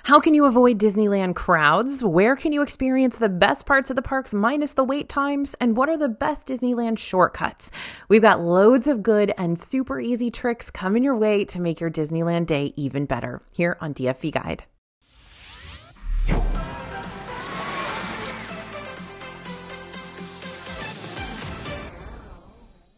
How can you avoid Disneyland crowds? Where can you experience the best parts of the parks minus the wait times? And what are the best Disneyland shortcuts? We've got loads of good and super easy tricks coming your way to make your Disneyland day even better here on DFV Guide.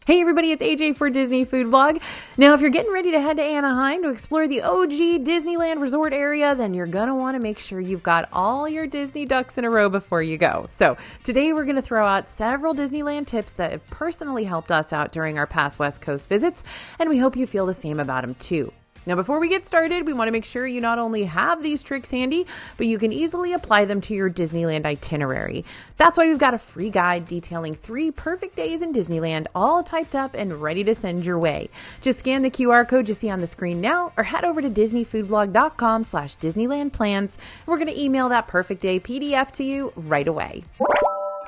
Hey everybody, it's AJ for Disney Food Vlog. Now, if you're getting ready to head to Anaheim to explore the OG Disneyland resort area, then you're going to want to make sure you've got all your Disney ducks in a row before you go. So today we're going to throw out several Disneyland tips that have personally helped us out during our past West Coast visits, and we hope you feel the same about them too. Now, before we get started, we want to make sure you not only have these tricks handy, but you can easily apply them to your Disneyland itinerary. That's why we've got a free guide detailing 3 perfect days in Disneyland, all typed up and ready to send your way. Just scan the QR code you see on the screen now, or head over to disneyfoodblog.com/DisneylandPlans. We're going to email that perfect day PDF to you right away.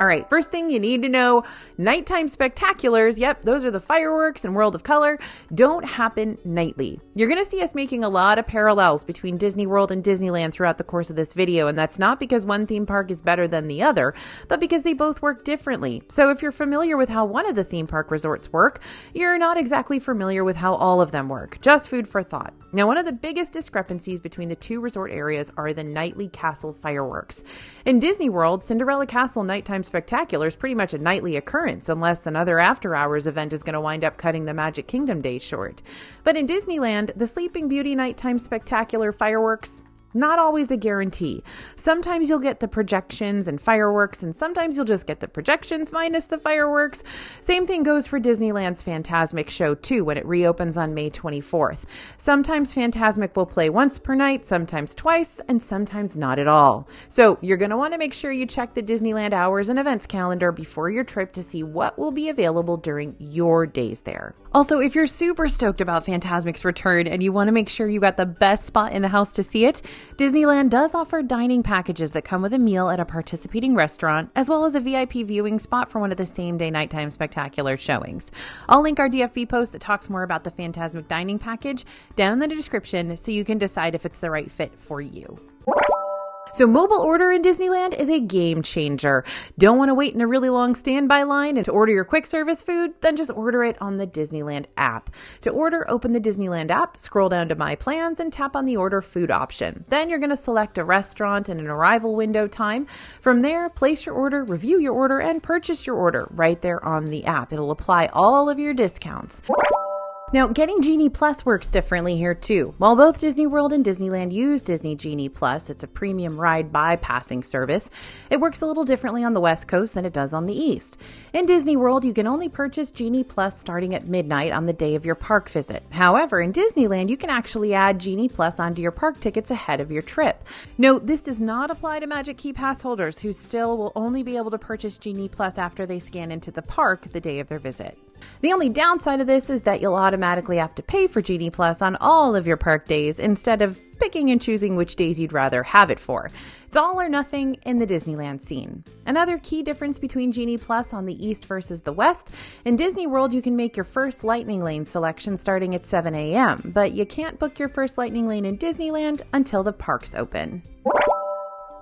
All right, first thing you need to know, nighttime spectaculars, yep, those are the fireworks and World of Color, don't happen nightly. You're going to see us making a lot of parallels between Disney World and Disneyland throughout the course of this video, and that's not because one theme park is better than the other, but because they both work differently. So if you're familiar with how one of the theme park resorts work, you're not exactly familiar with how all of them work. Just food for thought. Now, one of the biggest discrepancies between the two resort areas are the nightly castle fireworks. In Disney World, Cinderella Castle nighttime spectacular is pretty much a nightly occurrence, unless another after-hours event is going to wind up cutting the Magic Kingdom day short. But in Disneyland, the Sleeping Beauty nighttime spectacular fireworks, not always a guarantee. Sometimes you'll get the projections and fireworks, and sometimes you'll just get the projections minus the fireworks. Same thing goes for Disneyland's Fantasmic show too when it reopens on May 24th. Sometimes Fantasmic will play once per night, sometimes twice, and sometimes not at all. So you're going to want to make sure you check the Disneyland hours and events calendar before your trip to see what will be available during your days there. Also, if you're super stoked about Fantasmic's return and you want to make sure you got the best spot in the house to see it, Disneyland does offer dining packages that come with a meal at a participating restaurant, as well as a VIP viewing spot for one of the same-day nighttime spectacular showings. I'll link our DFB post that talks more about the Fantasmic dining package down in the description so you can decide if it's the right fit for you. So mobile order in Disneyland is a game changer. Don't want to wait in a really long standby line and to order your quick service food? Then just order it on the Disneyland app. To order, open the Disneyland app, scroll down to My Plans, and tap on the Order Food option. Then you're going to select a restaurant and an arrival window time. From there, place your order, review your order, and purchase your order right there on the app. It'll apply all of your discounts. Now, getting Genie Plus works differently here too. While both Disney World and Disneyland use Disney Genie Plus, it's a premium ride bypassing service, it works a little differently on the West Coast than it does on the East. In Disney World, you can only purchase Genie Plus starting at midnight on the day of your park visit. However, in Disneyland, you can actually add Genie Plus onto your park tickets ahead of your trip. Note, this does not apply to Magic Key Pass holders who still will only be able to purchase Genie Plus after they scan into the park the day of their visit. The only downside of this is that you'll automatically have to pay for Genie Plus on all of your park days instead of picking and choosing which days you'd rather have it for. It's all or nothing in the Disneyland scene. Another key difference between Genie Plus on the East versus the West, in Disney World you can make your first Lightning Lane selection starting at 7 a.m., but you can't book your first Lightning Lane in Disneyland until the parks open.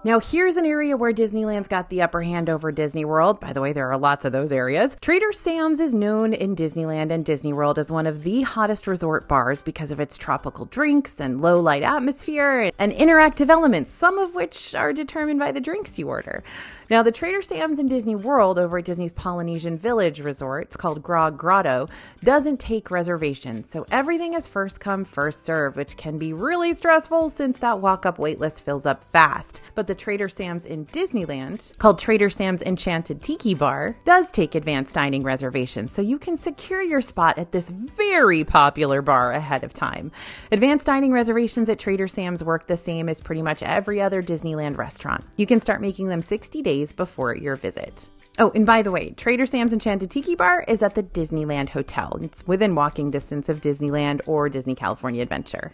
Now, here's an area where Disneyland's got the upper hand over Disney World. By the way, there are lots of those areas. Trader Sam's is known in Disneyland and Disney World as one of the hottest resort bars because of its tropical drinks and low light atmosphere and interactive elements, some of which are determined by the drinks you order. Now, the Trader Sam's in Disney World over at Disney's Polynesian Village Resort, it's called Grog Grotto, doesn't take reservations. So everything is first come, first serve, which can be really stressful since that walk-up wait list fills up fast. But the Trader Sam's in Disneyland, called Trader Sam's Enchanted Tiki Bar, does take advanced dining reservations, so you can secure your spot at this very popular bar ahead of time. Advanced dining reservations at Trader Sam's work the same as pretty much every other Disneyland restaurant. You can start making them 60 days before your visit. Oh, and by the way, Trader Sam's Enchanted Tiki Bar is at the Disneyland Hotel. It's within walking distance of Disneyland or Disney California Adventure.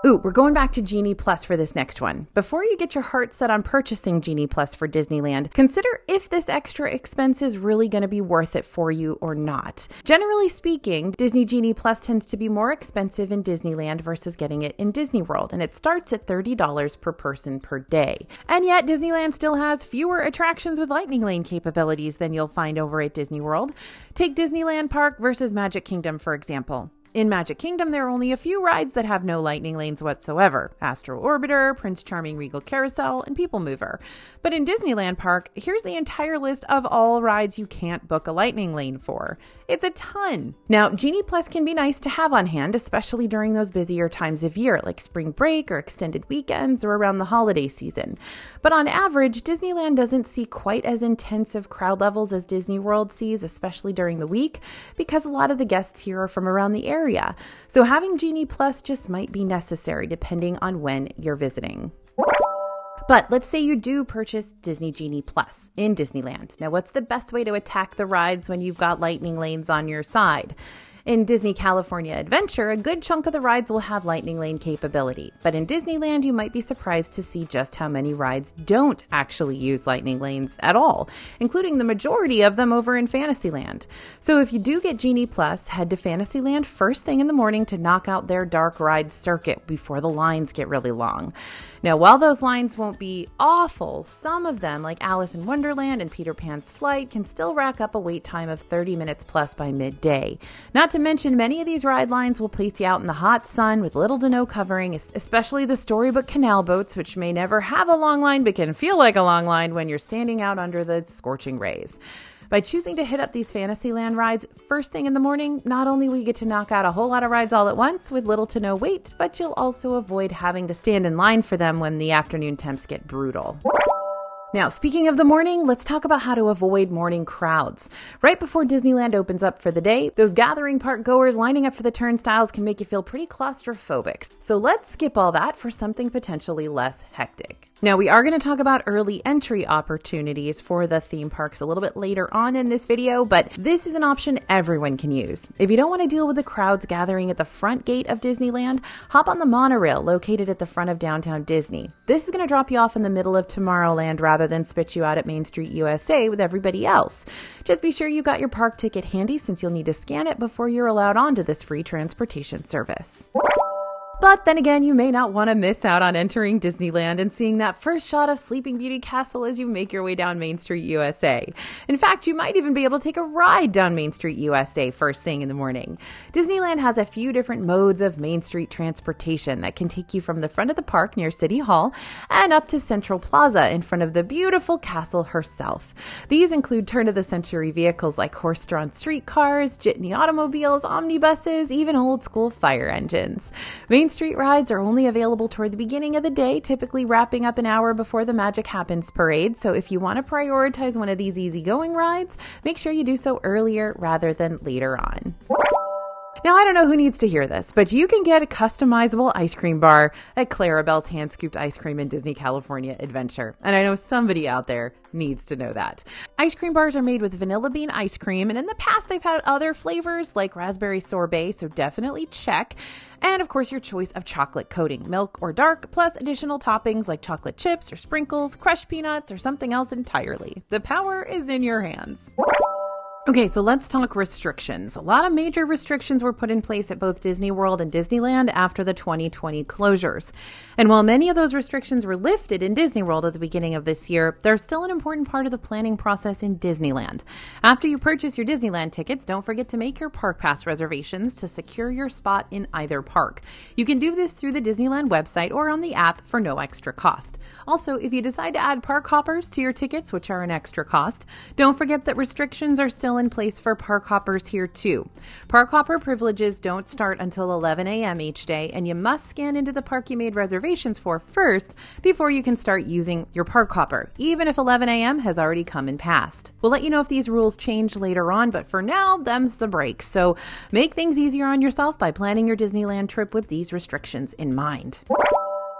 Ooh, we're going back to Genie Plus for this next one. Before you get your heart set on purchasing Genie Plus for Disneyland, consider if this extra expense is really going to be worth it for you or not. Generally speaking, Disney Genie Plus tends to be more expensive in Disneyland versus getting it in Disney World, and it starts at $30 per person per day. And yet, Disneyland still has fewer attractions with Lightning Lane capabilities than you'll find over at Disney World. Take Disneyland Park versus Magic Kingdom, for example. In Magic Kingdom, there are only a few rides that have no lightning lanes whatsoever. Astro Orbiter, Prince Charming Regal Carousel, and People Mover. But in Disneyland Park, here's the entire list of all rides you can't book a lightning lane for. It's a ton. Now, Genie Plus can be nice to have on hand, especially during those busier times of year, like spring break or extended weekends or around the holiday season. But on average, Disneyland doesn't see quite as intense of crowd levels as Disney World sees, especially during the week, because a lot of the guests here are from around the area. So having Genie Plus just might be necessary depending on when you're visiting. But let's say you do purchase Disney Genie Plus in Disneyland. Now, what's the best way to attack the rides when you've got lightning lanes on your side? In Disney California Adventure, a good chunk of the rides will have lightning lane capability. But in Disneyland, you might be surprised to see just how many rides don't actually use lightning lanes at all, including the majority of them over in Fantasyland. So if you do get Genie Plus, head to Fantasyland first thing in the morning to knock out their dark ride circuit before the lines get really long. Now, while those lines won't be awful, some of them, like Alice in Wonderland and Peter Pan's Flight, can still rack up a wait time of 30 minutes plus by midday. Not to mention, many of these ride lines will place you out in the hot sun with little to no covering, especially the Storybook Canal boats, which may never have a long line but can feel like a long line when you're standing out under the scorching rays. By choosing to hit up these Fantasyland rides first thing in the morning, not only will you get to knock out a whole lot of rides all at once with little to no wait, but you'll also avoid having to stand in line for them when the afternoon temps get brutal. Now, speaking of the morning, let's talk about how to avoid morning crowds. Right before Disneyland opens up for the day, those gathering park goers lining up for the turnstiles can make you feel pretty claustrophobic. So let's skip all that for something potentially less hectic. Now, we are going to talk about early entry opportunities for the theme parks a little bit later on in this video, but this is an option everyone can use. If you don't want to deal with the crowds gathering at the front gate of Disneyland, hop on the monorail located at the front of downtown Disney. This is going to drop you off in the middle of Tomorrowland rather than spit you out at Main Street USA with everybody else. Just be sure you got your park ticket handy since you'll need to scan it before you're allowed onto this free transportation service. But then again, you may not want to miss out on entering Disneyland and seeing that first shot of Sleeping Beauty Castle as you make your way down Main Street USA. In fact, you might even be able to take a ride down Main Street USA first thing in the morning. Disneyland has a few different modes of Main Street transportation that can take you from the front of the park near City Hall and up to Central Plaza in front of the beautiful castle herself. These include turn-of-the-century vehicles like horse-drawn streetcars, jitney automobiles, omnibuses, even old-school fire engines. Main Street rides are only available toward the beginning of the day, typically wrapping up an hour before the Magic Happens parade. So if you want to prioritize one of these easygoing rides, make sure you do so earlier rather than later on. Now, I don't know who needs to hear this, but you can get a customizable ice cream bar at Clarabelle's Hand Scooped Ice Cream in Disney California Adventure. And I know somebody out there needs to know that. Ice cream bars are made with vanilla bean ice cream, and in the past they've had other flavors like raspberry sorbet, so definitely check. And of course, your choice of chocolate coating, milk or dark, plus additional toppings like chocolate chips or sprinkles, crushed peanuts, or something else entirely. The power is in your hands. Okay, so let's talk restrictions. A lot of major restrictions were put in place at both Disney World and Disneyland after the 2020 closures. And while many of those restrictions were lifted in Disney World at the beginning of this year, they're still an important part of the planning process in Disneyland. After you purchase your Disneyland tickets, don't forget to make your Park Pass reservations to secure your spot in either park. You can do this through the Disneyland website or on the app for no extra cost. Also, if you decide to add park hoppers to your tickets, which are an extra cost, don't forget that restrictions are still in place for park hoppers here too. Park hopper privileges don't start until 11 a.m. each day, and you must scan into the park you made reservations for first before you can start using your park hopper, even if 11 a.m. has already come and passed. We'll let you know if these rules change later on, but for now, them's the break. So make things easier on yourself by planning your Disneyland trip with these restrictions in mind.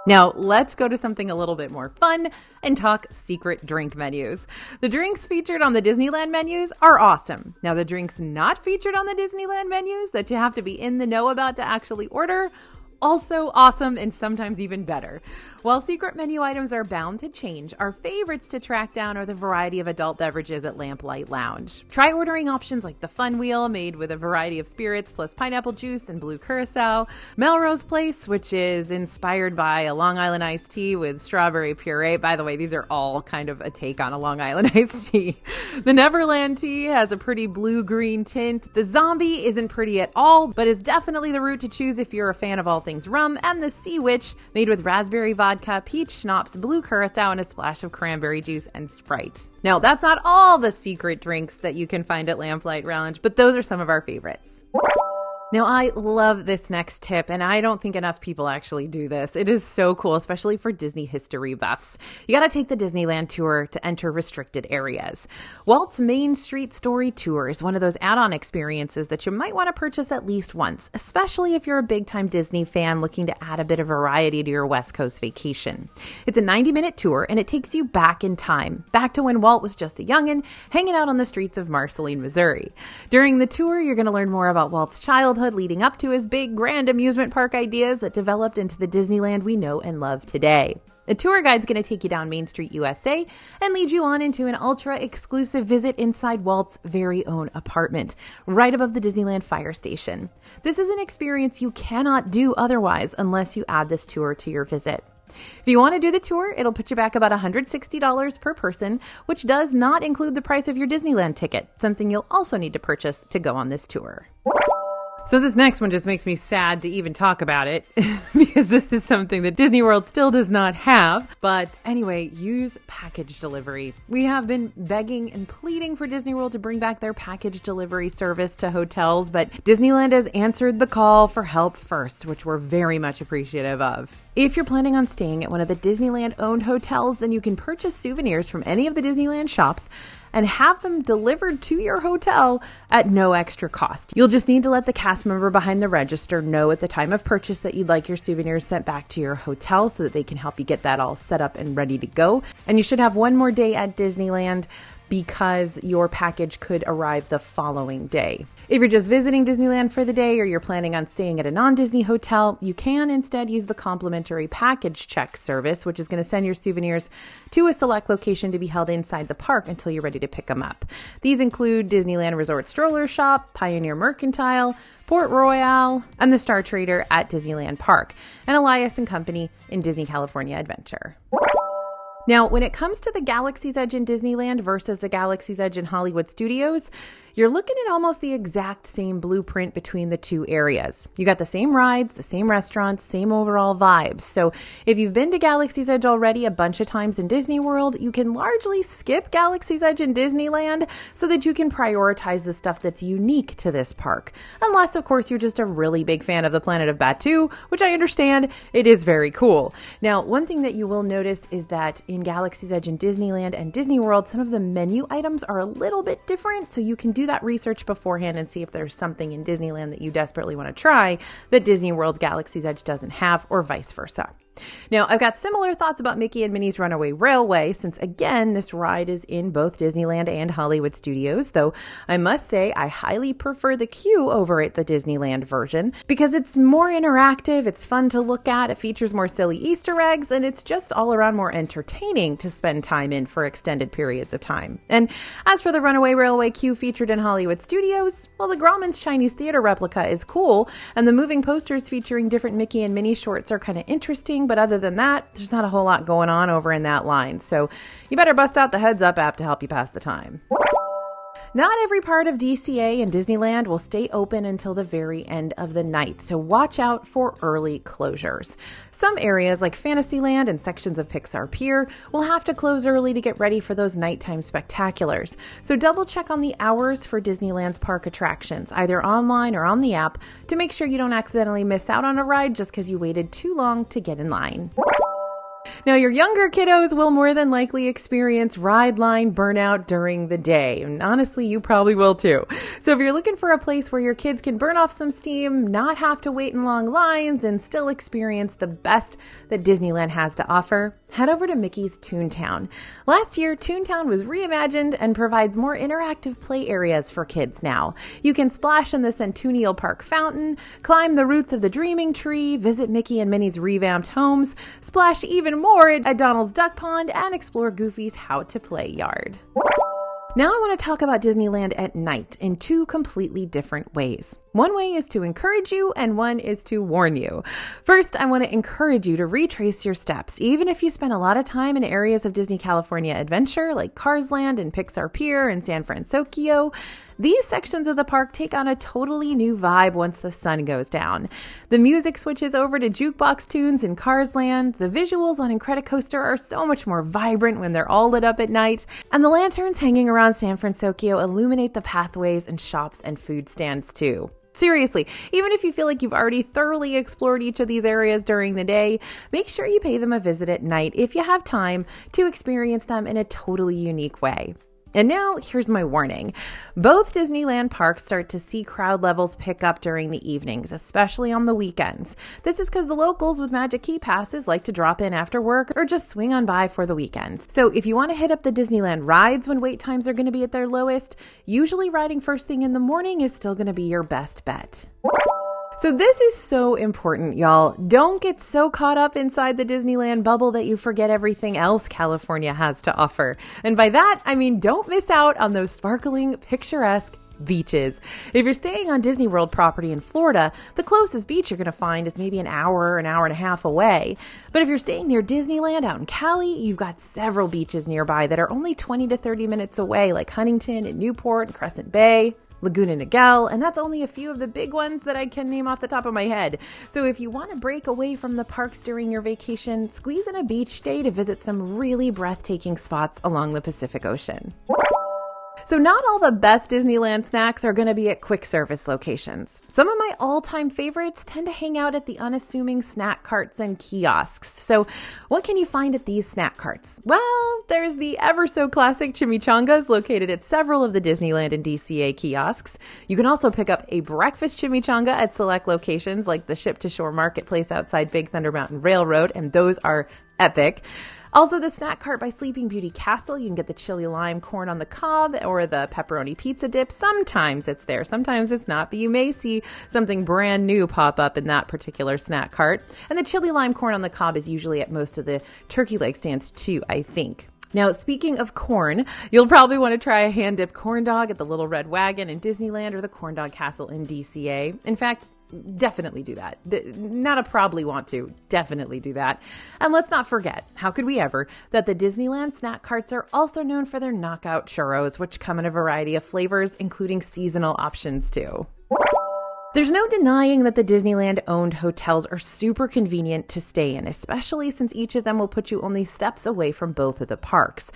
Now, let's go to something a little bit more fun and talk secret drink menus. The drinks featured on the Disneyland menus are awesome. Now, the drinks not featured on the Disneyland menus that you have to be in the know about to actually order also awesome and sometimes even better. While secret menu items are bound to change, our favorites to track down are the variety of adult beverages at Lamplight Lounge. Try ordering options like the Fun Wheel, made with a variety of spirits plus pineapple juice and blue curacao, Melrose Place, which is inspired by a Long Island iced tea with strawberry puree. By the way, these are all kind of a take on a Long Island iced tea. The Neverland tea has a pretty blue-green tint. The Zombie isn't pretty at all, but is definitely the route to choose if you're a fan of all things rum. And the Sea Witch, made with raspberry vodka, peach schnapps, blue curacao, and a splash of cranberry juice and Sprite. Now, that's not all the secret drinks that you can find at Lamplight Lounge, but those are some of our favorites. Now, I love this next tip, and I don't think enough people actually do this. It is so cool, especially for Disney history buffs. You got to take the Disneyland tour to enter restricted areas. Walt's Main Street Story Tour is one of those add-on experiences that you might want to purchase at least once, especially if you're a big-time Disney fan looking to add a bit of variety to your West Coast vacation. It's a 90-minute tour, and it takes you back in time, back to when Walt was just a youngin', hanging out on the streets of Marceline, Missouri. During the tour, you're going to learn more about Walt's childhood, leading up to his big grand amusement park ideas that developed into the Disneyland we know and love today. The tour guide's going to take you down Main Street, USA, and lead you on into an ultra-exclusive visit inside Walt's very own apartment, right above the Disneyland fire station. This is an experience you cannot do otherwise unless you add this tour to your visit. If you want to do the tour, it'll put you back about $160 per person, which does not include the price of your Disneyland ticket, something you'll also need to purchase to go on this tour. So this next one just makes me sad to even talk about it because this is something that Disney World still does not have. But anyway, use package delivery. We have been begging and pleading for Disney World to bring back their package delivery service to hotels, but Disneyland has answered the call for help first, which we're very much appreciative of. If you're planning on staying at one of the Disneyland-owned hotels, then you can purchase souvenirs from any of the Disneyland shops and have them delivered to your hotel at no extra cost. You'll just need to let the cast member behind the register know at the time of purchase that you'd like your souvenirs sent back to your hotel so that they can help you get that all set up and ready to go. And you should have one more day at Disneyland because your package could arrive the following day. If you're just visiting Disneyland for the day or you're planning on staying at a non-Disney hotel, you can instead use the complimentary package check service, which is going to send your souvenirs to a select location to be held inside the park until you're ready to pick them up. These include Disneyland Resort Stroller Shop, Pioneer Mercantile, Port Royale, and the Star Trader at Disneyland Park, and Elias & Company in Disney California Adventure. Now, when it comes to the Galaxy's Edge in Disneyland versus the Galaxy's Edge in Hollywood Studios, you're looking at almost the exact same blueprint between the two areas. You got the same rides, the same restaurants, same overall vibes. So if you've been to Galaxy's Edge already a bunch of times in Disney World, you can largely skip Galaxy's Edge in Disneyland so that you can prioritize the stuff that's unique to this park. Unless, of course, you're just a really big fan of the Planet of Batuu, which I understand it is very cool. Now, one thing that you will notice is that in Galaxy's Edge in Disneyland and Disney World, some of the menu items are a little bit different, so you can do that research beforehand and see if there's something in Disneyland that you desperately want to try that Disney World's Galaxy's Edge doesn't have, or vice versa. Now, I've got similar thoughts about Mickey and Minnie's Runaway Railway, since again, this ride is in both Disneyland and Hollywood Studios, though I must say I highly prefer the queue over at the Disneyland version because it's more interactive, it's fun to look at, it features more silly Easter eggs, and it's just all around more entertaining to spend time in for extended periods of time. And as for the Runaway Railway queue featured in Hollywood Studios, well, the Grauman's Chinese Theater replica is cool, and the moving posters featuring different Mickey and Minnie shorts are kind of interesting, but other than that, there's not a whole lot going on over in that line. So you better bust out the Heads Up app to help you pass the time. Not every part of DCA and Disneyland will stay open until the very end of the night, so watch out for early closures. Some areas like Fantasyland and sections of Pixar Pier will have to close early to get ready for those nighttime spectaculars. So double check on the hours for Disneyland's park attractions, either online or on the app, to make sure you don't accidentally miss out on a ride just because you waited too long to get in line. Now, your younger kiddos will more than likely experience ride line burnout during the day. And honestly, you probably will too. So if you're looking for a place where your kids can burn off some steam, not have to wait in long lines, and still experience the best that Disneyland has to offer, head over to Mickey's Toontown. Last year, Toontown was reimagined and provides more interactive play areas for kids now. You can splash in the Centennial Park fountain, climb the roots of the Dreaming Tree, visit Mickey and Minnie's revamped homes, splash even more at Donald's Duck Pond, and explore Goofy's How to Play yard. Now I want to talk about Disneyland at night in two completely different ways. One way is to encourage you and one is to warn you. First, I want to encourage you to retrace your steps. Even if you spend a lot of time in areas of Disney California Adventure like Cars Land and Pixar Pier and San Francisco, these sections of the park take on a totally new vibe once the sun goes down. The music switches over to jukebox tunes in Cars Land, the visuals on Incredicoaster are so much more vibrant when they're all lit up at night, and the lanterns hanging around San Francisco illuminate the pathways and shops and food stands too. Seriously, even if you feel like you've already thoroughly explored each of these areas during the day, make sure you pay them a visit at night if you have time to experience them in a totally unique way. And now, here's my warning. Both Disneyland parks start to see crowd levels pick up during the evenings, especially on the weekends. This is because the locals with Magic Key passes like to drop in after work or just swing on by for the weekend. So if you want to hit up the Disneyland rides when wait times are going to be at their lowest, usually riding first thing in the morning is still going to be your best bet. So this is so important, y'all. Don't get so caught up inside the Disneyland bubble that you forget everything else California has to offer. And by that, I mean don't miss out on those sparkling, picturesque beaches. If you're staying on Disney World property in Florida, the closest beach you're going to find is maybe an hour and a half away. But if you're staying near Disneyland out in Cali, you've got several beaches nearby that are only 20 to 30 minutes away, like Huntington and Newport and Crescent Bay, Laguna Niguel, and that's only a few of the big ones that I can name off the top of my head. So if you want to break away from the parks during your vacation, squeeze in a beach day to visit some really breathtaking spots along the Pacific Ocean. So not all the best Disneyland snacks are going to be at quick service locations. Some of my all-time favorites tend to hang out at the unassuming snack carts and kiosks. So what can you find at these snack carts? Well, there's the ever so classic chimichangas located at several of the Disneyland and DCA kiosks. You can also pick up a breakfast chimichanga at select locations like the Ship to Shore Marketplace outside Big Thunder Mountain Railroad, and those are epic. Also, the snack cart by Sleeping Beauty Castle, you can get the chili lime corn on the cob or the pepperoni pizza dip. Sometimes it's there, sometimes it's not, but you may see something brand new pop up in that particular snack cart. And the chili lime corn on the cob is usually at most of the turkey leg stands too, I think. Now, speaking of corn, you'll probably want to try a hand-dipped corn dog at the Little Red Wagon in Disneyland or the Corn Dog Castle in DCA. In fact, definitely do that. Not a probably want to. Definitely do that. And let's not forget, how could we ever, that the Disneyland snack carts are also known for their knockout churros, which come in a variety of flavors, including seasonal options too. There's no denying that the Disneyland-owned hotels are super convenient to stay in, especially since each of them will put you only steps away from both of the parks.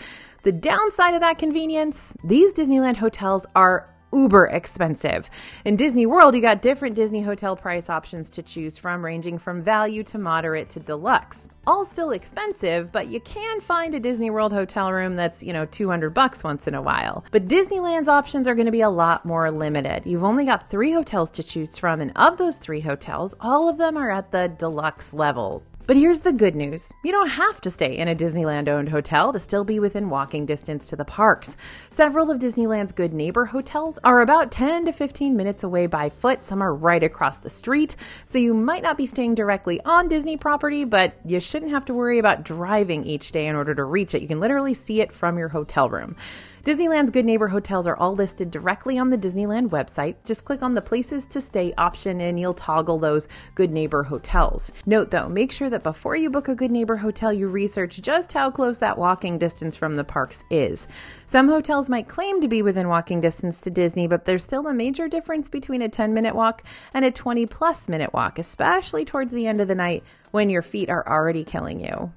The downside of that convenience, these Disneyland hotels are uber expensive. In Disney World, you got different Disney hotel price options to choose from, ranging from value to moderate to deluxe. All still expensive, but you can find a Disney World hotel room that's, $200 once in a while. But Disneyland's options are going to be a lot more limited. You've only got 3 hotels to choose from, and of those 3 hotels, all of them are at the deluxe level. But here's the good news. You don't have to stay in a Disneyland-owned hotel to still be within walking distance to the parks. Several of Disneyland's Good Neighbor hotels are about 10 to 15 minutes away by foot. Some are right across the street, so you might not be staying directly on Disney property, but you shouldn't have to worry about driving each day in order to reach it. You can literally see it from your hotel room. Disneyland's Good Neighbor hotels are all listed directly on the Disneyland website. Just click on the Places to Stay option and you'll toggle those Good Neighbor hotels. Note though, make sure that before you book a Good Neighbor hotel, you research just how close that walking distance from the parks is. Some hotels might claim to be within walking distance to Disney, but there's still a major difference between a 10-minute walk and a 20-plus minute walk, especially towards the end of the night when your feet are already killing you.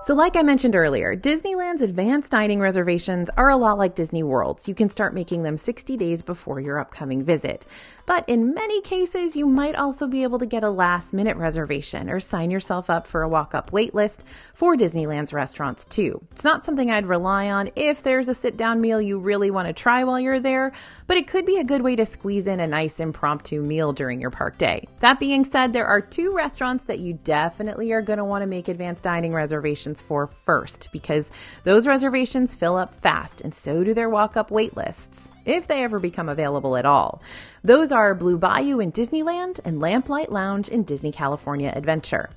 So like I mentioned earlier, Disneyland's advanced dining reservations are a lot like Disney World's. You can start making them 60 days before your upcoming visit. But in many cases, you might also be able to get a last-minute reservation or sign yourself up for a walk-up wait list for Disneyland's restaurants too. It's not something I'd rely on if there's a sit-down meal you really want to try while you're there, but it could be a good way to squeeze in a nice impromptu meal during your park day. That being said, there are 2 restaurants that you definitely are going to want to make advanced dining reservations reservations for first, because those reservations fill up fast, and so do their walk-up wait lists, if they ever become available at all. Those are Blue Bayou in Disneyland and Lamplight Lounge in Disney California Adventure.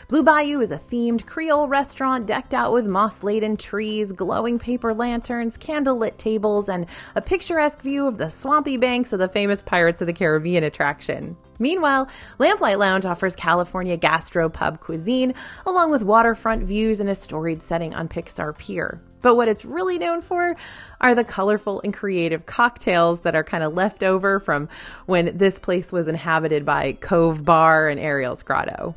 Blue Bayou is a themed Creole restaurant decked out with moss-laden trees, glowing paper lanterns, candlelit tables, and a picturesque view of the swampy banks of the famous Pirates of the Caribbean attraction. Meanwhile, Lamplight Lounge offers California gastro-pub cuisine, along with waterfront views and a storied setting on Pixar Pier. But what it's really known for are the colorful and creative cocktails that are kind of left over from when this place was inhabited by Cove Bar and Ariel's Grotto.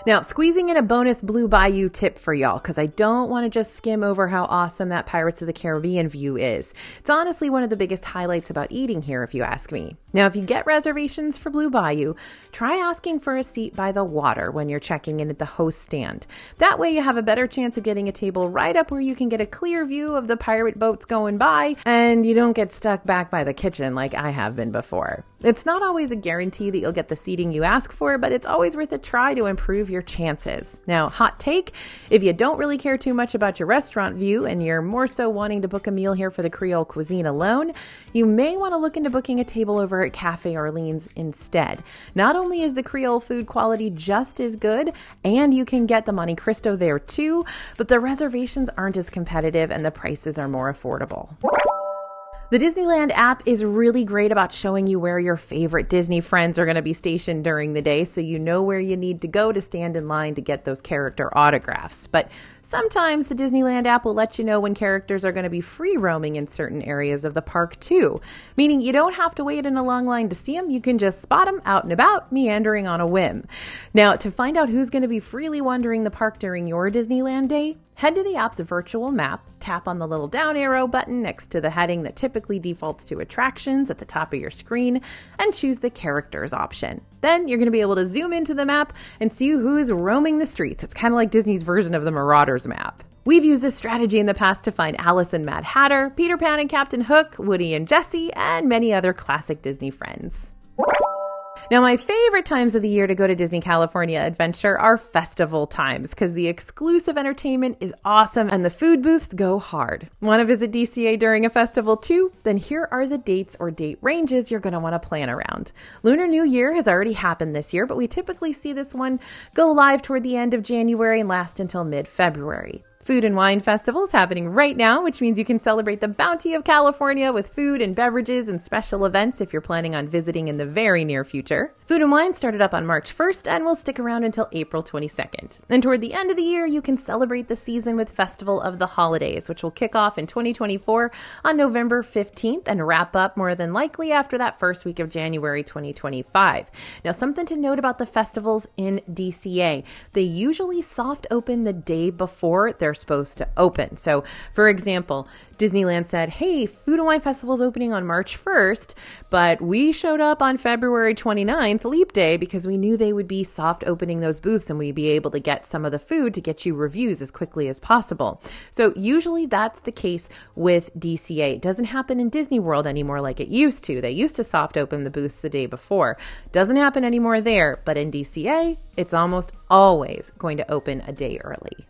Now, squeezing in a bonus Blue Bayou tip for y'all, because I don't want to just skim over how awesome that Pirates of the Caribbean view is. It's honestly one of the biggest highlights about eating here, if you ask me. Now, if you get reservations for Blue Bayou, try asking for a seat by the water when you're checking in at the host stand. That way you have a better chance of getting a table right up where you can get a clear view of the pirate boats going by, and you don't get stuck back by the kitchen like I have been before. It's not always a guarantee that you'll get the seating you ask for, but it's always worth a try to improve your chances. Now, hot take, if you don't really care too much about your restaurant view and you're more so wanting to book a meal here for the Creole cuisine alone, you may want to look into booking a table over at Cafe Orleans instead. Not only is the Creole food quality just as good, and you can get the Monte Cristo there too, but the reservations aren't as competitive and the prices are more affordable. The Disneyland app is really great about showing you where your favorite Disney friends are going to be stationed during the day, so you know where you need to go to stand in line to get those character autographs. But sometimes the Disneyland app will let you know when characters are going to be free roaming in certain areas of the park too, meaning you don't have to wait in a long line to see them. You can just spot them out and about, meandering on a whim. Now, to find out who's going to be freely wandering the park during your Disneyland day, head to the app's virtual map, tap on the little down arrow button next to the heading that typically defaults to attractions at the top of your screen, and choose the characters option. Then you're going to be able to zoom into the map and see who is roaming the streets. It's kind of like Disney's version of the Marauders map. We've used this strategy in the past to find Alice and Mad Hatter, Peter Pan and Captain Hook, Woody and Jessie, and many other classic Disney friends. Now, my favorite times of the year to go to Disney California Adventure are festival times, because the exclusive entertainment is awesome and the food booths go hard. Want to visit DCA during a festival too? Then here are the dates or date ranges you're going to want to plan around. Lunar New Year has already happened this year, but we typically see this one go live toward the end of January and last until mid-February. Food and Wine Festival is happening right now, which means you can celebrate the bounty of California with food and beverages and special events if you're planning on visiting in the very near future. Food and Wine started up on March 1st and will stick around until April 22nd. And toward the end of the year, you can celebrate the season with Festival of the Holidays, which will kick off in 2024 on November 15th and wrap up more than likely after that first week of January 2025. Now, something to note about the festivals in DCA. They usually soft open the day before they're supposed to open. So, for example, Disneyland said, hey, Food and Wine Festival is opening on March 1st, but we showed up on February 29th, Leap Day, because we knew they would be soft opening those booths and we'd be able to get some of the food to get you reviews as quickly as possible. So usually that's the case with DCA. It doesn't happen in Disney World anymore like it used to. They used to soft open the booths the day before. Doesn't happen anymore there, but in DCA, it's almost always going to open a day early.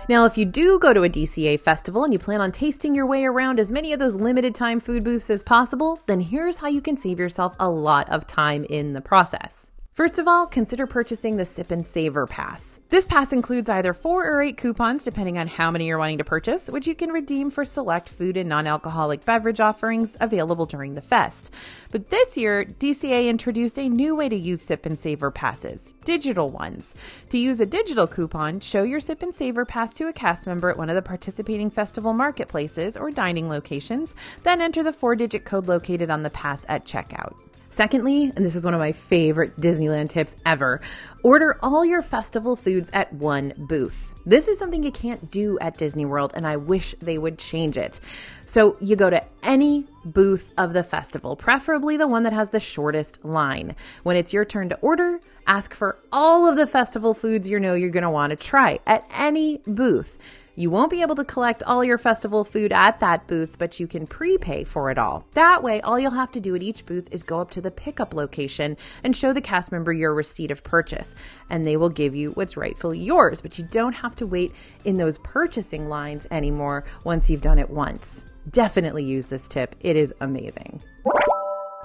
Now, if you do go to a DCA festival and you plan on tasting your way around as many of those limited time food booths as possible, then here's how you can save yourself a lot of time in the process. First of all, consider purchasing the Sip and Savor Pass. This pass includes either 4 or 8 coupons, depending on how many you're wanting to purchase, which you can redeem for select food and non-alcoholic beverage offerings available during the fest. But this year, DCA introduced a new way to use Sip and Savor passes, digital ones. To use a digital coupon, show your Sip and Savor Pass to a cast member at one of the participating festival marketplaces or dining locations, then enter the 4-digit code located on the pass at checkout. Secondly, and this is one of my favorite Disneyland tips ever, order all your festival foods at one booth. This is something you can't do at Disney World, and I wish they would change it. So you go to any booth of the festival, preferably the one that has the shortest line. When it's your turn to order, ask for all of the festival foods you know you're going to want to try at any booth. You won't be able to collect all your festival food at that booth, but you can prepay for it all. That way, all you'll have to do at each booth is go up to the pickup location and show the cast member your receipt of purchase, and they will give you what's rightfully yours, but you don't have to wait in those purchasing lines anymore once you've done it once. Definitely use this tip. It is amazing.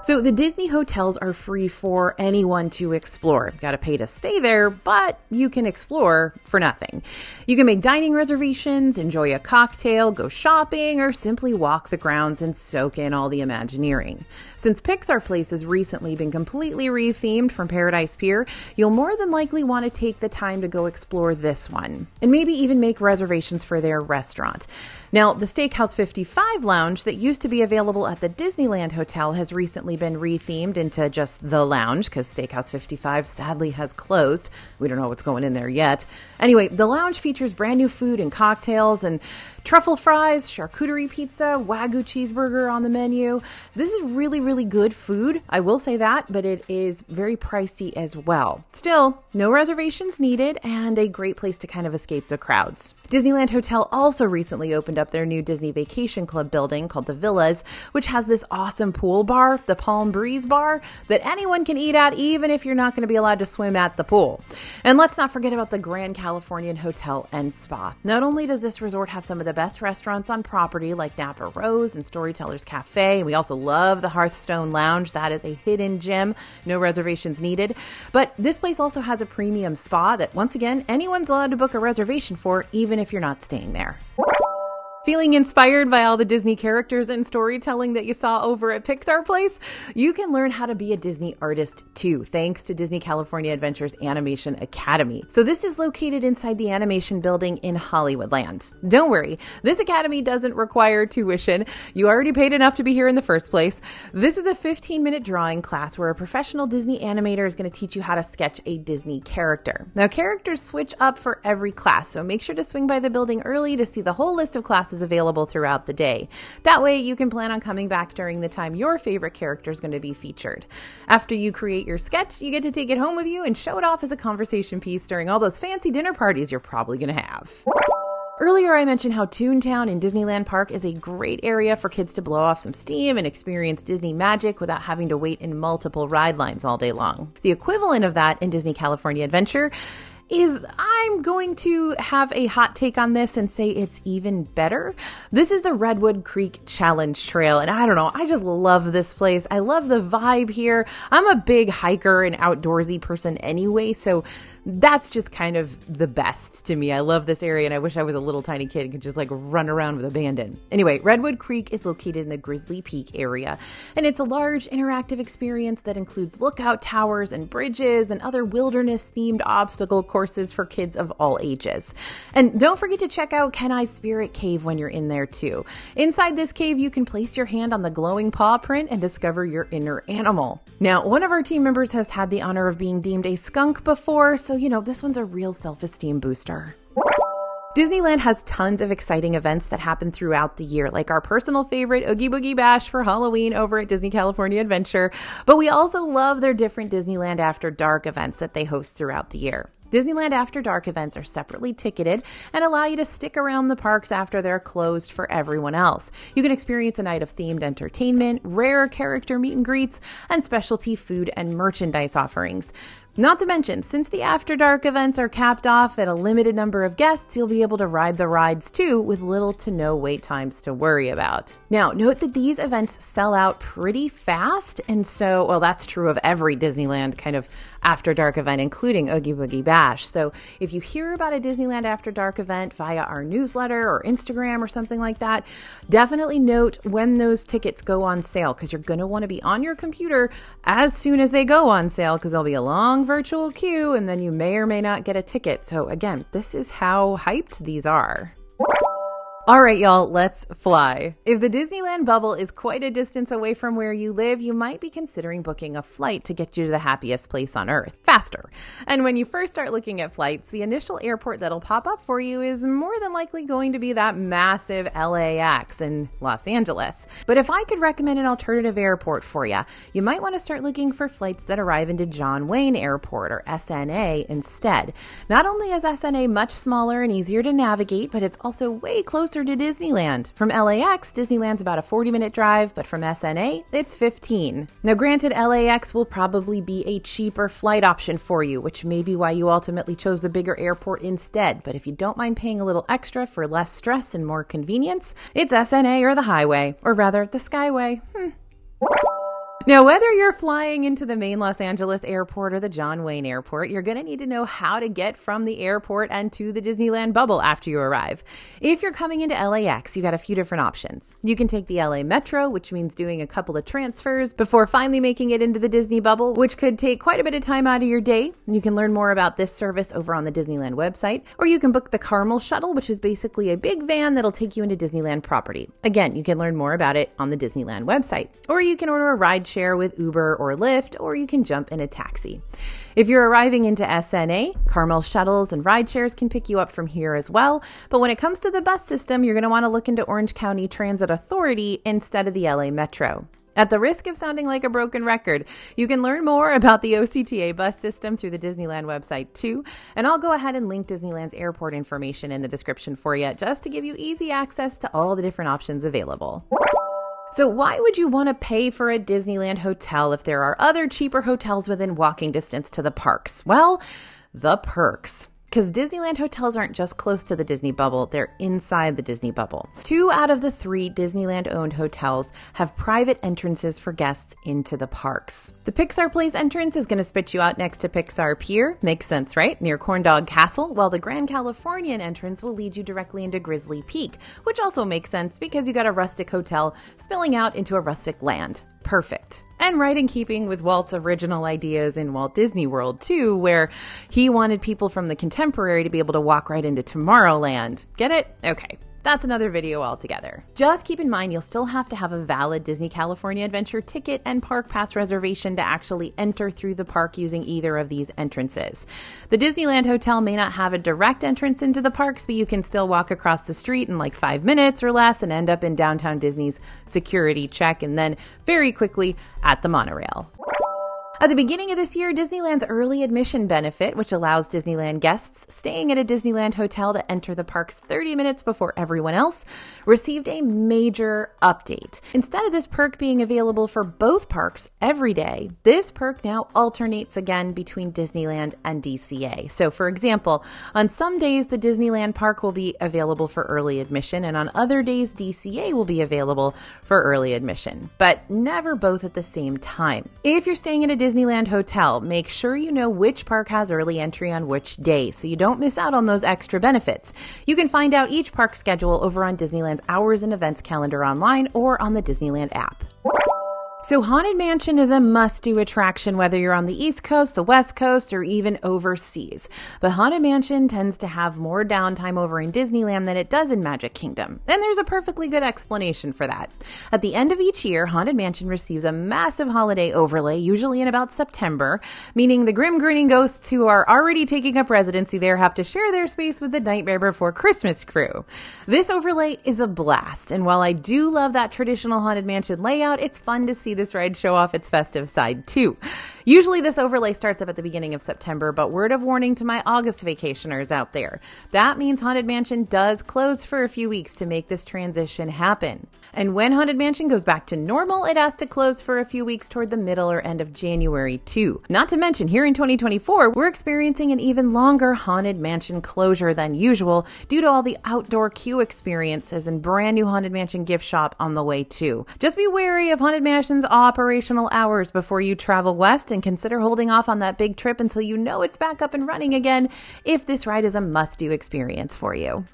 So the Disney hotels are free for anyone to explore. Got to pay to stay there, but you can explore for nothing. You can make dining reservations, enjoy a cocktail, go shopping, or simply walk the grounds and soak in all the Imagineering. Since Pixar Place has recently been completely rethemed from Paradise Pier, you'll more than likely want to take the time to go explore this one, and maybe even make reservations for their restaurant. Now, the Steakhouse 55 lounge that used to be available at the Disneyland Hotel has recently been rethemed into just the lounge because Steakhouse 55 sadly has closed. We don't know what's going in there yet. Anyway, the lounge features brand new food and cocktails and truffle fries, charcuterie pizza, Wagyu cheeseburger on the menu. This is really, really good food. I will say that, but it is very pricey as well. Still, no reservations needed and a great place to kind of escape the crowds. Disneyland Hotel also recently opened up their new Disney Vacation Club building called the Villas, which has this awesome pool bar, the Palm Breeze Bar, that anyone can eat at even if you're not going to be allowed to swim at the pool. And let's not forget about the Grand Californian Hotel and Spa. Not only does this resort have some of the best restaurants on property like Napa Rose and Storytellers Cafe, and we also love the Hearthstone Lounge. That is a hidden gem, no reservations needed. But this place also has a premium spa that, once again, anyone's allowed to book a reservation for, even if you're not staying there. Feeling inspired by all the Disney characters and storytelling that you saw over at Pixar Place? You can learn how to be a Disney artist too, thanks to Disney California Adventures Animation Academy. So this is located inside the animation building in Hollywoodland. Don't worry, this academy doesn't require tuition. You already paid enough to be here in the first place. This is a 15-minute drawing class where a professional Disney animator is going to teach you how to sketch a Disney character. Now, characters switch up for every class, so make sure to swing by the building early to see the whole list of classes available throughout the day. That way you can plan on coming back during the time your favorite character is going to be featured. After you create your sketch, you get to take it home with you and show it off as a conversation piece during all those fancy dinner parties you're probably going to have. Earlier, I mentioned how Toontown in Disneyland Park is a great area for kids to blow off some steam and experience Disney magic without having to wait in multiple ride lines all day long. The equivalent of that in Disney California Adventure is, I'm going to have a hot take on this and say it's even better. This is the Redwood Creek Challenge Trail, and I don't know, I just love this place. I love the vibe here. I'm a big hiker and outdoorsy person anyway, so that's just kind of the best to me. I love this area, and I wish I was a little tiny kid and could just like run around with abandon. Anyway, Redwood Creek is located in the Grizzly Peak area, and it's a large interactive experience that includes lookout towers and bridges and other wilderness-themed obstacle courses for kids of all ages. And don't forget to check out Kenai's Spirit Cave when you're in there too. Inside this cave, you can place your hand on the glowing paw print and discover your inner animal. Now, one of our team members has had the honor of being deemed a skunk before, so this one's a real self-esteem booster. Disneyland has tons of exciting events that happen throughout the year, like our personal favorite Oogie Boogie Bash for Halloween over at Disney California Adventure, but we also love their different Disneyland After Dark events that they host throughout the year. Disneyland After Dark events are separately ticketed and allow you to stick around the parks after they're closed for everyone else. You can experience a night of themed entertainment, rare character meet and greets, and specialty food and merchandise offerings. Not to mention, since the After Dark events are capped off at a limited number of guests, you'll be able to ride the rides too with little to no wait times to worry about. Now, note that these events sell out pretty fast, and so, well, that's true of every Disneyland kind of After Dark event, including Oogie Boogie Bash. So if you hear about a Disneyland After Dark event via our newsletter or Instagram or something like that, definitely note when those tickets go on sale, because you're going to want to be on your computer as soon as they go on sale, because there'll be a long virtual queue and then you may or may not get a ticket. So again, this is how hyped these are. All right, y'all, let's fly. If the Disneyland bubble is quite a distance away from where you live, you might be considering booking a flight to get you to the happiest place on Earth faster. And when you first start looking at flights, the initial airport that'll pop up for you is more than likely going to be that massive LAX in Los Angeles. But if I could recommend an alternative airport for you, you might want to start looking for flights that arrive into John Wayne Airport, or SNA, instead. Not only is SNA much smaller and easier to navigate, but it's also way closer to Disneyland. From LAX, Disneyland's about a 40-minute drive, but from SNA, it's 15. Now, granted, LAX will probably be a cheaper flight option for you, which may be why you ultimately chose the bigger airport instead. But if you don't mind paying a little extra for less stress and more convenience, it's SNA or the highway, or rather, the Skyway. Now, whether you're flying into the main Los Angeles airport or the John Wayne Airport, you're going to need to know how to get from the airport and to the Disneyland bubble after you arrive. If you're coming into LAX, you got a few different options. You can take the LA Metro, which means doing a couple of transfers before finally making it into the Disney bubble, which could take quite a bit of time out of your day. You can learn more about this service over on the Disneyland website, or you can book the Carmel Shuttle, which is basically a big van that'll take you into Disneyland property. Again, you can learn more about it on the Disneyland website, or you can order a ride share with Uber or Lyft, or you can jump in a taxi. If you're arriving into SNA, Carmel shuttles and ride shares can pick you up from here as well. But when it comes to the bus system, you're going to want to look into Orange County Transit Authority instead of the LA Metro. At the risk of sounding like a broken record, you can learn more about the OCTA bus system through the Disneyland website too, and I'll go ahead and link Disneyland's airport information in the description for you, just to give you easy access to all the different options available. So why would you want to pay for a Disneyland hotel if there are other cheaper hotels within walking distance to the parks? Well, the perks. Because Disneyland hotels aren't just close to the Disney bubble, they're inside the Disney bubble. 2 out of the 3 Disneyland-owned hotels have private entrances for guests into the parks. The Pixar Place entrance is going to spit you out next to Pixar Pier. Makes sense, right? Near Corndog Castle, while the Grand Californian entrance will lead you directly into Grizzly Peak, which also makes sense because you got a rustic hotel spilling out into a rustic land. Perfect. And right in keeping with Walt's original ideas in Walt Disney World, too, where he wanted people from the contemporary to be able to walk right into Tomorrowland. Get it? Okay. That's another video altogether. Just keep in mind you'll still have to have a valid Disney California Adventure ticket and park pass reservation to actually enter through the park using either of these entrances. The Disneyland Hotel may not have a direct entrance into the parks, but you can still walk across the street in like 5 minutes or less and end up in downtown Disney's security check and then very quickly at the monorail. At the beginning of this year, Disneyland's early admission benefit, which allows Disneyland guests staying at a Disneyland hotel to enter the parks 30 minutes before everyone else, received a major update. Instead of this perk being available for both parks every day, this perk now alternates again between Disneyland and DCA. So, for example, on some days, the Disneyland park will be available for early admission, and on other days, DCA will be available for early admission, but never both at the same time. If you're staying in a Disneyland hotel, make sure you know which park has early entry on which day so you don't miss out on those extra benefits. You can find out each park schedule over on Disneyland's Hours and Events calendar online or on the Disneyland app. So Haunted Mansion is a must-do attraction whether you're on the East Coast, the West Coast, or even overseas. But Haunted Mansion tends to have more downtime over in Disneyland than it does in Magic Kingdom. And there's a perfectly good explanation for that. At the end of each year, Haunted Mansion receives a massive holiday overlay, usually in about September, meaning the grim grinning ghosts who are already taking up residency there have to share their space with the Nightmare Before Christmas crew. This overlay is a blast, and while I do love that traditional Haunted Mansion layout, it's fun to see this ride show off its festive side too. Usually this overlay starts up at the beginning of September, but word of warning to my August vacationers out there. That means Haunted Mansion does close for a few weeks to make this transition happen. And when Haunted Mansion goes back to normal, it has to close for a few weeks toward the middle or end of January too. Not to mention, here in 2024, we're experiencing an even longer Haunted Mansion closure than usual due to all the outdoor queue experiences and brand new Haunted Mansion gift shop on the way too. Just be wary of Haunted Mansion's operational hours before you travel west and consider holding off on that big trip until you know it's back up and running again if this ride is a must-do experience for you.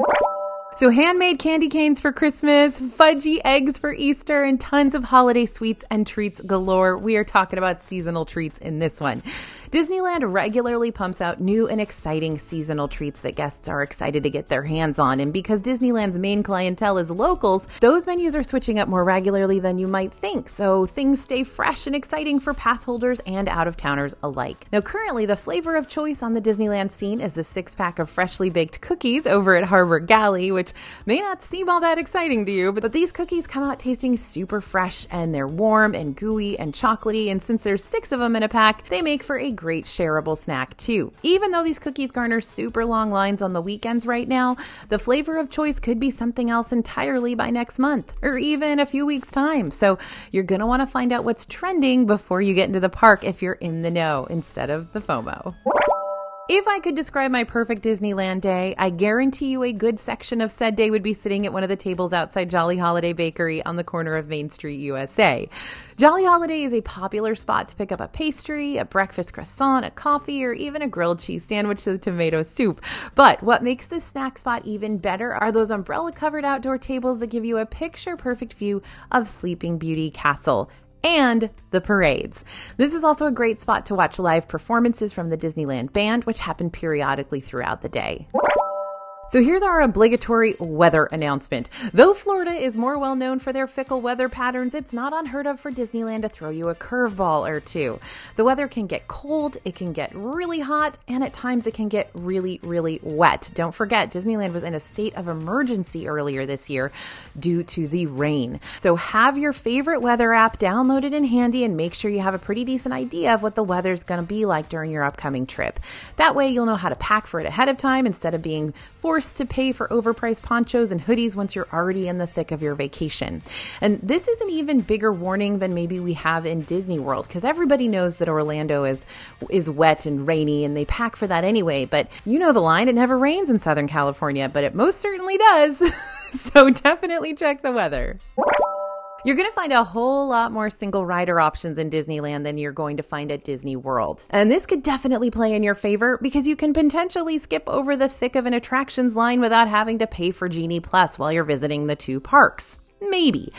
So handmade candy canes for Christmas, fudgy eggs for Easter, and tons of holiday sweets and treats galore. We are talking about seasonal treats in this one. Disneyland regularly pumps out new and exciting seasonal treats that guests are excited to get their hands on. And because Disneyland's main clientele is locals, those menus are switching up more regularly than you might think. So things stay fresh and exciting for pass holders and out-of-towners alike. Now, currently, the flavor of choice on the Disneyland scene is the 6-pack of freshly baked cookies over at Harbor Galley, which may not seem all that exciting to you, but these cookies come out tasting super fresh, and they're warm and gooey and chocolatey, and since there's 6 of them in a pack, they make for a great shareable snack too. Even though these cookies garner super long lines on the weekends right now, the flavor of choice could be something else entirely by next month, or even a few weeks' time. So you're going to want to find out what's trending before you get into the park if you're in the know instead of the FOMO. If I could describe my perfect Disneyland day, I guarantee you a good section of said day would be sitting at one of the tables outside Jolly Holiday Bakery on the corner of Main Street, USA. Jolly Holiday is a popular spot to pick up a pastry, a breakfast croissant, a coffee, or even a grilled cheese sandwich with tomato soup. But what makes this snack spot even better are those umbrella-covered outdoor tables that give you a picture-perfect view of Sleeping Beauty Castle and the parades. This is also a great spot to watch live performances from the Disneyland Band, which happen periodically throughout the day. So here's our obligatory weather announcement. Though Florida is more well known for their fickle weather patterns, it's not unheard of for Disneyland to throw you a curveball or two. The weather can get cold, it can get really hot, and at times it can get really, really wet. Don't forget, Disneyland was in a state of emergency earlier this year due to the rain. So have your favorite weather app downloaded and handy, and make sure you have a pretty decent idea of what the weather's going to be like during your upcoming trip. That way you'll know how to pack for it ahead of time instead of being forced to pay for overpriced ponchos and hoodies once you're already in the thick of your vacation. And this is an even bigger warning than maybe we have in Disney World, because everybody knows that Orlando is wet and rainy, and they pack for that anyway. But you know the line, it never rains in Southern California, but it most certainly does. So definitely check the weather. You're going to find a whole lot more single rider options in Disneyland than you're going to find at Disney World. And this could definitely play in your favor because you can potentially skip over the thick of an attractions line without having to pay for Genie Plus while you're visiting the 2 parks. Maybe.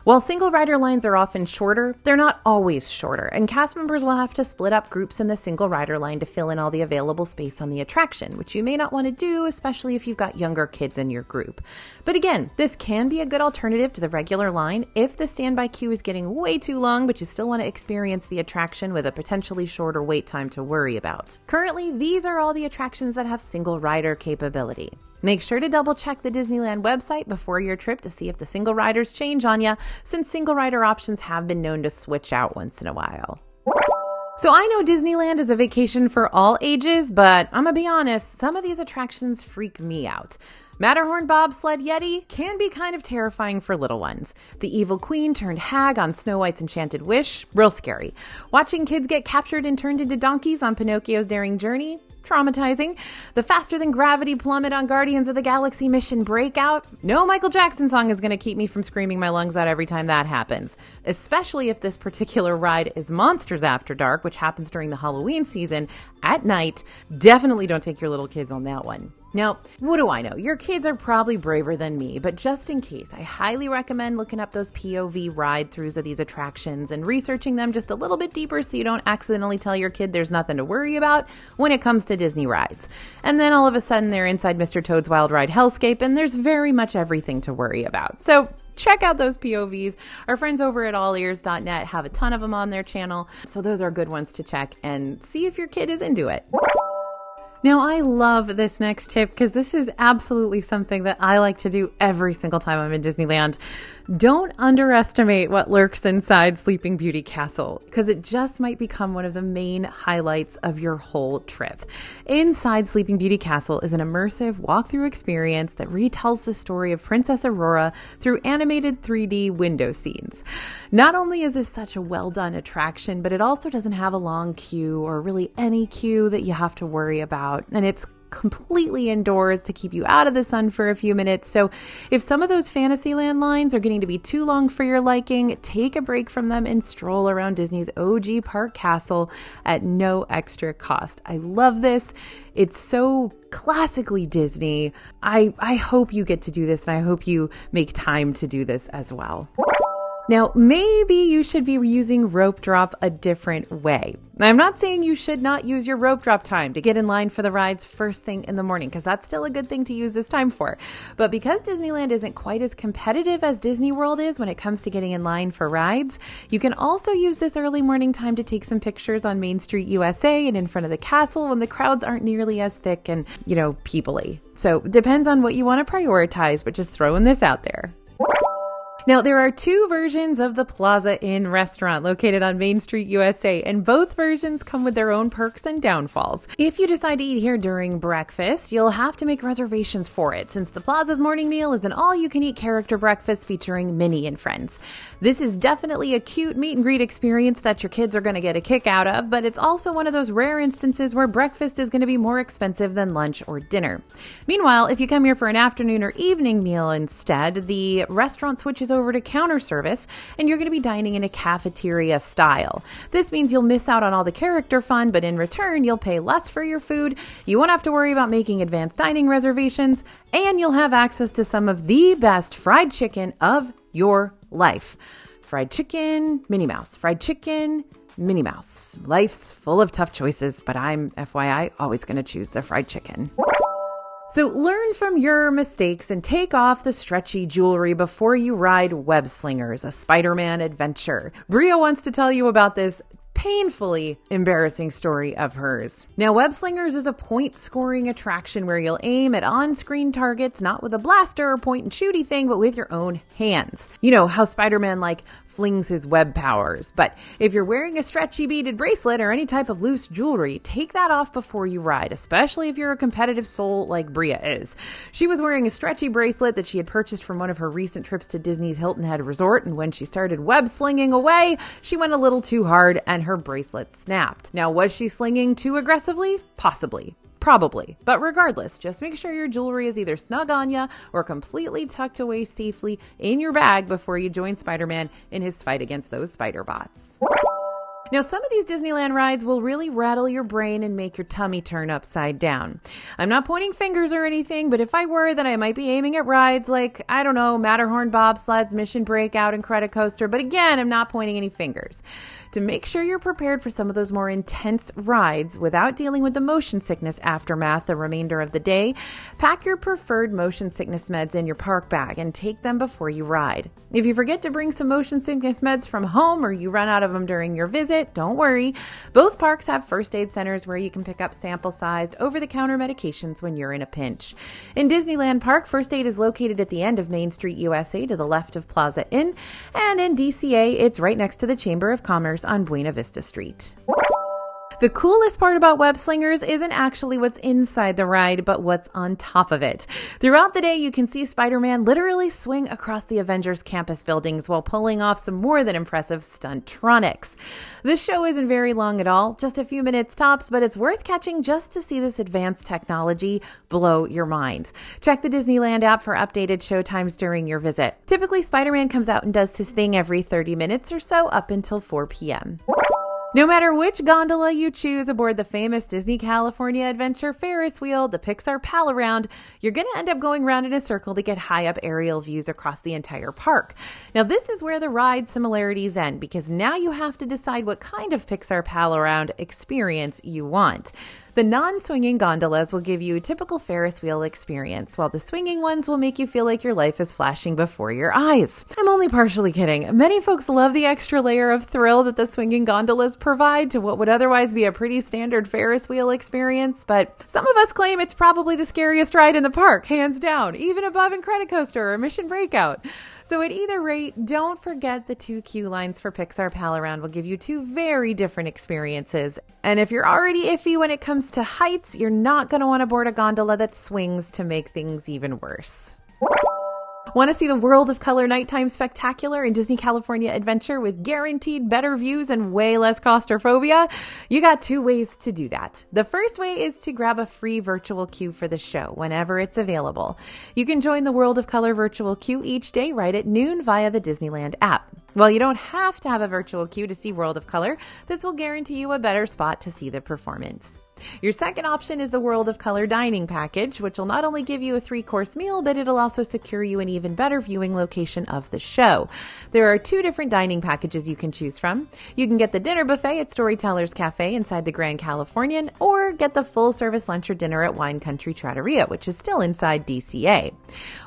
While single rider lines are often shorter, they're not always shorter, and cast members will have to split up groups in the single rider line to fill in all the available space on the attraction, which you may not want to do, especially if you've got younger kids in your group. But again, this can be a good alternative to the regular line if the standby queue is getting way too long, but you still want to experience the attraction with a potentially shorter wait time to worry about. Currently, these are all the attractions that have single rider capability. Make sure to double check the Disneyland website before your trip to see if the single riders change on you, since single rider options have been known to switch out once in a while. So I know Disneyland is a vacation for all ages, but I'm gonna be honest, some of these attractions freak me out. Matterhorn Bobsled Yeti can be kind of terrifying for little ones. The evil queen turned hag on Snow White's Enchanted Wish, real scary. Watching kids get captured and turned into donkeys on Pinocchio's Daring Journey, traumatizing. The faster than gravity plummet on Guardians of the Galaxy Mission Breakout. No Michael Jackson song is going to keep me from screaming my lungs out every time that happens, especially if this particular ride is Monsters After Dark, which happens during the Halloween season at night. Definitely don't take your little kids on that one. Now, what do I know? Your kids are probably braver than me, but just in case, I highly recommend looking up those POV ride-throughs of these attractions and researching them just a little bit deeper so you don't accidentally tell your kid there's nothing to worry about when it comes to Disney rides. And then all of a sudden they're inside Mr. Toad's Wild Ride Hellscape and there's very much everything to worry about. So check out those POVs. Our friends over at allears.net have a ton of them on their channel, so those are good ones to check and see if your kid is into it. Now, I love this next tip because this is absolutely something that I like to do every single time I'm in Disneyland. Don't underestimate what lurks inside Sleeping Beauty Castle because it just might become one of the main highlights of your whole trip. Inside Sleeping Beauty Castle is an immersive walkthrough experience that retells the story of Princess Aurora through animated 3D window scenes. Not only is this such a well-done attraction, but it also doesn't have a long queue or really any queue that you have to worry about. And it's completely indoors to keep you out of the sun for a few minutes. So if some of those Fantasyland lines are getting to be too long for your liking, take a break from them and stroll around Disney's OG Park Castle at no extra cost. I love this. It's so classically Disney. I hope you get to do this, and I hope you make time to do this as well. Now, maybe you should be using rope drop a different way. I'm not saying you should not use your rope drop time to get in line for the rides first thing in the morning, because that's still a good thing to use this time for. But because Disneyland isn't quite as competitive as Disney World is when it comes to getting in line for rides, you can also use this early morning time to take some pictures on Main Street USA and in front of the castle when the crowds aren't nearly as thick and, people-y. So it depends on what you want to prioritize, but just throwing this out there. Now, there are two versions of the Plaza Inn restaurant located on Main Street, USA, and both versions come with their own perks and downfalls. If you decide to eat here during breakfast, you'll have to make reservations for it, since the Plaza's morning meal is an all-you-can-eat character breakfast featuring Minnie and friends. This is definitely a cute meet and greet experience that your kids are going to get a kick out of, but it's also one of those rare instances where breakfast is going to be more expensive than lunch or dinner. Meanwhile, if you come here for an afternoon or evening meal instead, the restaurant switches over to counter service, and you're going to be dining in a cafeteria style. This means you'll miss out on all the character fun, but in return, you'll pay less for your food, you won't have to worry about making advanced dining reservations, and you'll have access to some of the best fried chicken of your life. Fried chicken, Minnie Mouse. Fried chicken, Minnie Mouse. Life's full of tough choices, but I'm, FYI, always going to choose the fried chicken. So learn from your mistakes and take off the stretchy jewelry before you ride Web Slingers, a Spider-Man adventure. Bria wants to tell you about this painfully embarrassing story of hers. Now, Web Slingers is a point-scoring attraction where you'll aim at on-screen targets, not with a blaster or point-and-shooty thing, but with your own hands. You know how Spider-Man, flings his web powers. But if you're wearing a stretchy beaded bracelet or any type of loose jewelry, take that off before you ride, especially if you're a competitive soul like Bria is. She was wearing a stretchy bracelet that she had purchased from one of her recent trips to Disney's Hilton Head Resort, and when she started web slinging away, she went a little too hard and her bracelet snapped. Now, was she slinging too aggressively? Possibly. Probably. But regardless, just make sure your jewelry is either snug on ya or completely tucked away safely in your bag before you join Spider-Man in his fight against those spider bots. Now, some of these Disneyland rides will really rattle your brain and make your tummy turn upside down. I'm not pointing fingers or anything, but if I were, then I might be aiming at rides like, Matterhorn bobsleds, Mission Breakout, and Credicoaster. But again, I'm not pointing any fingers. To make sure you're prepared for some of those more intense rides without dealing with the motion sickness aftermath the remainder of the day, pack your preferred motion sickness meds in your park bag and take them before you ride. If you forget to bring some motion sickness meds from home or you run out of them during your visit, don't worry. Both parks have first aid centers where you can pick up sample-sized, over-the-counter medications when you're in a pinch. In Disneyland Park, first aid is located at the end of Main Street USA to the left of Plaza Inn, and in DCA, it's right next to the Chamber of Commerce on Buena Vista Street. The coolest part about Web Slingers isn't actually what's inside the ride, but what's on top of it. Throughout the day, you can see Spider-Man literally swing across the Avengers campus buildings while pulling off some more than impressive stuntronics. This show isn't very long at all, just a few minutes tops, but it's worth catching just to see this advanced technology blow your mind. Check the Disneyland app for updated show times during your visit. Typically, Spider-Man comes out and does his thing every 30 minutes or so up until 4 p.m. No matter which gondola you choose aboard the famous Disney California Adventure Ferris wheel, the Pixar Pal Around, you're going to end up going round in a circle to get high up aerial views across the entire park. Now, this is where the ride similarities end, because now you have to decide what kind of Pixar Pal Around experience you want. The non-swinging gondolas will give you a typical Ferris wheel experience, while the swinging ones will make you feel like your life is flashing before your eyes. I'm only partially kidding. Many folks love the extra layer of thrill that the swinging gondolas provide to what would otherwise be a pretty standard Ferris wheel experience, but some of us claim it's probably the scariest ride in the park, hands down, even above Incredicoaster or Mission Breakout. So at either rate, don't forget the 2 queue lines for Pixar Pal Around will give you 2 very different experiences. And if you're already iffy when it comes to heights, you're not going to want to board a gondola that swings to make things even worse. Want to see the World of Color Nighttime Spectacular in Disney California Adventure with guaranteed better views and way less claustrophobia? You got two ways to do that. The first way is to grab a free virtual queue for the show whenever it's available. You can join the World of Color virtual queue each day right at noon via the Disneyland app. While you don't have to have a virtual queue to see World of Color, this will guarantee you a better spot to see the performance. Your second option is the World of Color dining package, which will not only give you a 3-course meal, but it'll also secure you an even better viewing location of the show. There are 2 different dining packages you can choose from. You can get the dinner buffet at Storytellers Cafe inside the Grand Californian, or get the full-service lunch or dinner at Wine Country Trattoria, which is still inside DCA.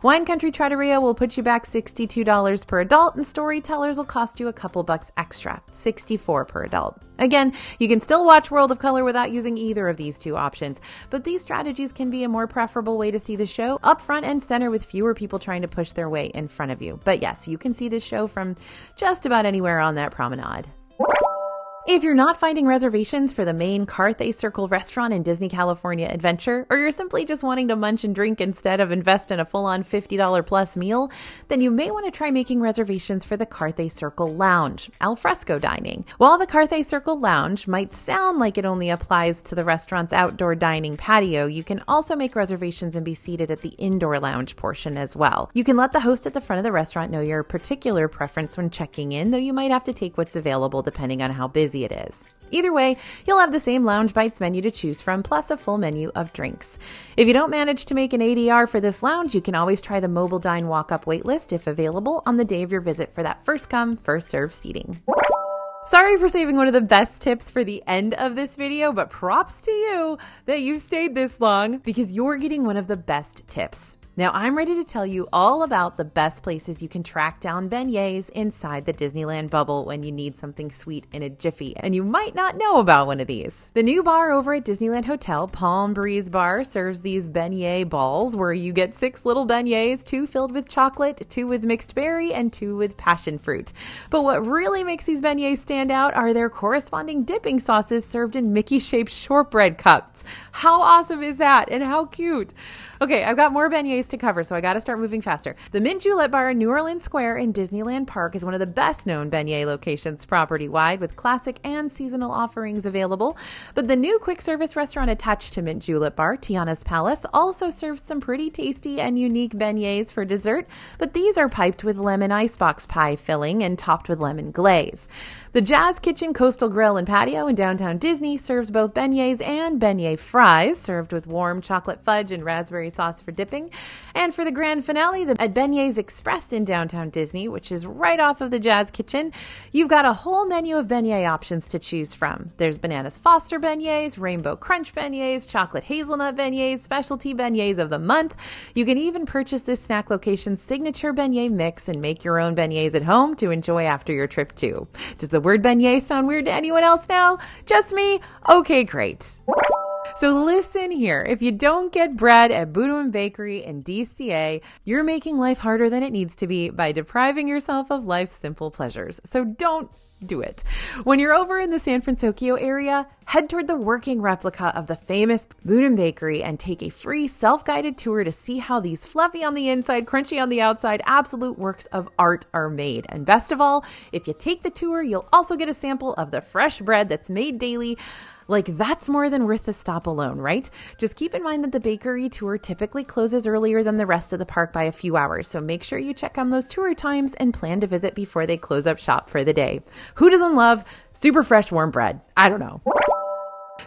Wine Country Trattoria will put you back $62 per adult, and Storytellers will cost you a couple bucks extra, $64 per adult. Again, you can still watch World of Color without using either of these 2 options, but these strategies can be a more preferable way to see the show up front and center with fewer people trying to push their way in front of you. But yes, you can see this show from just about anywhere on that promenade. If you're not finding reservations for the main Carthay Circle restaurant in Disney California Adventure, or you're simply just wanting to munch and drink instead of invest in a full-on $50 plus meal, then you may want to try making reservations for the Carthay Circle Lounge, al fresco dining. While the Carthay Circle Lounge might sound like it only applies to the restaurant's outdoor dining patio, you can also make reservations and be seated at the indoor lounge portion as well. You can let the host at the front of the restaurant know your particular preference when checking in, though you might have to take what's available depending on how busy it is. Either way, you'll have the same Lounge Bites menu to choose from, plus a full menu of drinks. If you don't manage to make an ADR for this lounge, you can always try the Mobile Dine walk-up waitlist if available on the day of your visit for that first-come, first-served seating. Sorry for saving one of the best tips for the end of this video, but props to you that you stayed this long because you're getting one of the best tips. Now, I'm ready to tell you all about the best places you can track down beignets inside the Disneyland bubble when you need something sweet in a jiffy, and you might not know about one of these. The new bar over at Disneyland Hotel, Palm Breeze Bar, serves these beignet balls where you get 6 little beignets, 2 filled with chocolate, 2 with mixed berry, and 2 with passion fruit. But what really makes these beignets stand out are their corresponding dipping sauces served in Mickey-shaped shortbread cups. How awesome is that? And how cute? Okay, I've got more beignets to cover, so I got to start moving faster. The Mint Julep Bar in New Orleans Square in Disneyland Park is one of the best known beignet locations property-wide, with classic and seasonal offerings available. But the new quick service restaurant attached to Mint Julep Bar, Tiana's Palace, also serves some pretty tasty and unique beignets for dessert, but these are piped with lemon icebox pie filling and topped with lemon glaze. The Jazz Kitchen Coastal Grill and Patio in downtown Disney serves both beignets and beignet fries, served with warm chocolate fudge and raspberry sauce for dipping. And for the grand finale, at Beignets Expressed in downtown Disney, which is right off of the Jazz Kitchen, you've got a whole menu of beignet options to choose from. There's Bananas Foster beignets, Rainbow Crunch beignets, Chocolate Hazelnut beignets, specialty beignets of the month. You can even purchase this snack location's signature beignet mix and make your own beignets at home to enjoy after your trip too. Does the word beignet sound weird to anyone else now? Just me? Okay, great. So listen here, if you don't get bread at Boudin Bakery in DCA, you're making life harder than it needs to be by depriving yourself of life's simple pleasures. So don't do it. When you're over in the San Francisco area, head toward the working replica of the famous Boudin Bakery and take a free self-guided tour to see how these fluffy on the inside, crunchy on the outside, absolute works of art are made. And best of all, if you take the tour, you'll also get a sample of the fresh bread that's made daily. Like, that's more than worth the stop alone, right? Just keep in mind that the bakery tour typically closes earlier than the rest of the park by a few hours, so make sure you check on those tour times and plan to visit before they close up shop for the day. Who doesn't love super fresh warm bread? I don't know.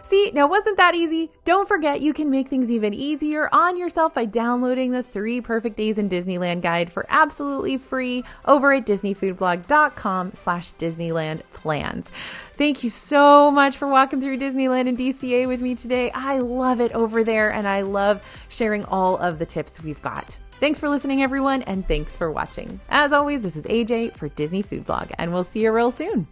See, now wasn't that easy? Don't forget you can make things even easier on yourself by downloading the 3 Perfect Days in Disneyland guide for absolutely free over at disneyfoodblog.com/Disneyland plans. Thank you so much for walking through Disneyland and DCA with me today. I love it over there and I love sharing all of the tips we've got. Thanks for listening, everyone, and thanks for watching. As always, this is AJ for Disney Food Blog, and we'll see you real soon.